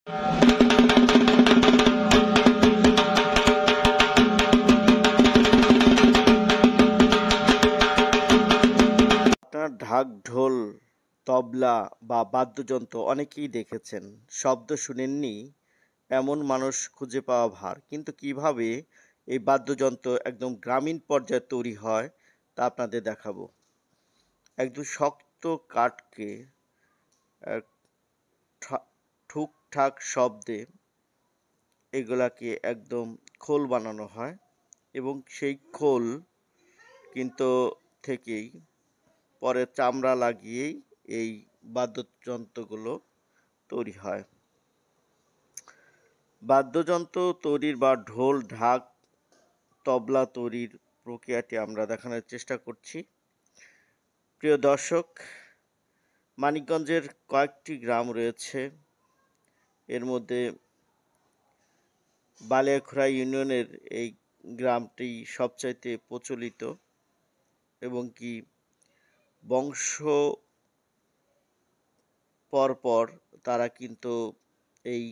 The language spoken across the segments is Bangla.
আপনার ঢাক, ঢোল, তবলা বা বাদ্যযন্ত্র অনেকেই দেখেছেন, শব্দ শুনেননি এমন মানুষ খুঁজে পাওয়া ভার। কিন্তু কিভাবে এই বাদ্যযন্ত্র একদম গ্রামীণ পর্যায়ে তৈরি হয় তা আপনাদের দেখাবো। একদম শক্ত কাঠকে আহ, ঠুকঠাক শব্দে এগুলাকে একদম খোল বানানো হয় এবং সেই খোল কিন্তু থেকেই পরে চামড়া লাগিয়েই এই বাদ্যযন্ত্রগুলো তৈরি হয়। বাদ্যযন্ত্র তৈরির বা ঢোল, ঢাক, তবলা তৈরির প্রক্রিয়াটি আমরা দেখানোর চেষ্টা করছি। প্রিয় দর্শক, মানিকগঞ্জের কয়েকটি গ্রাম রয়েছে। এর মধ্যে বালিয়াখোড়া ইউনিয়নের এই গ্রামটি সবচাইতে প্রচলিত এবং কি বংশ পরপর তারা কিন্তু এই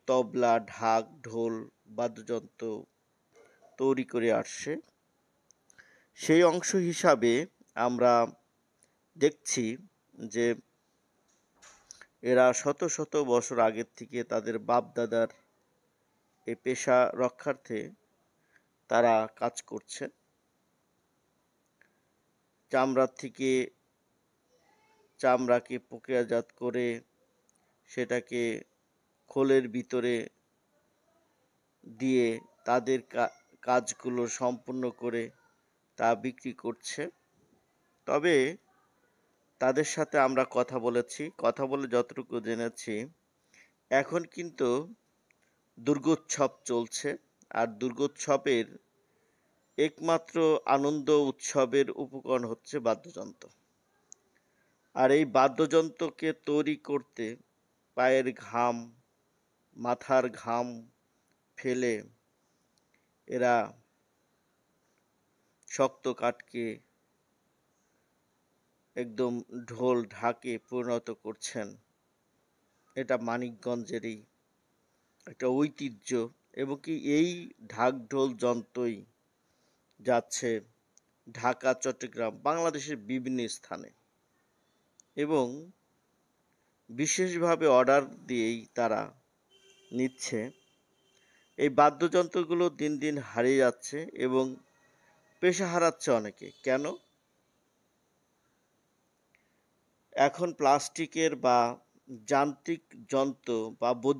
তবলা, ঢাক, ঢোল বাদ্যযন্ত্র তৈরি করে আসছে। সেই অংশ হিসাবে আমরা দেখছি যে এরা শত শত বছর আগের থেকে তাদের বাপ দাদার এই পেশা রক্ষার্থে তারা কাজ করছে। চামড়াকে প্রক্রিয়াজাত করে সেটাকে খোলের ভিতরে দিয়ে তাদের কাজগুলো সম্পূর্ণ করে তা বিক্রি করছে। তবে তাদের সাথে আমরা কথা বলে যতটুকু জেনেছি, এখন কিন্তু দুর্গোৎসব চলছে, আর দুর্গোৎসবের একমাত্র আনন্দ উৎসবের উপকরণ হচ্ছে বাদ্যযন্ত্র। আর এই বাদ্যযন্ত্রকে তৈরি করতে পায়ের ঘাম, মাথার ঘাম ফেলে এরা শক্ত কাঠকে একদম ঢোল, ঢাকে পরিণত করছেন। এটা মানিকগঞ্জেরই একটা ঐতিহ্য এবং কি এই ঢাক, ঢোল যন্ত্রই যাচ্ছে ঢাকা, চট্টগ্রাম, বাংলাদেশের বিভিন্ন স্থানে এবং বিশেষভাবে অর্ডার দিয়েই তারা নিচ্ছে। এই বাদ্যযন্ত্রগুলো দিন দিন হারিয়ে যাচ্ছে এবং পেশা হারাচ্ছে অনেকে। কেন? এখন প্লাস্টিকের বা যান্ত্রিক যন্ত্র বা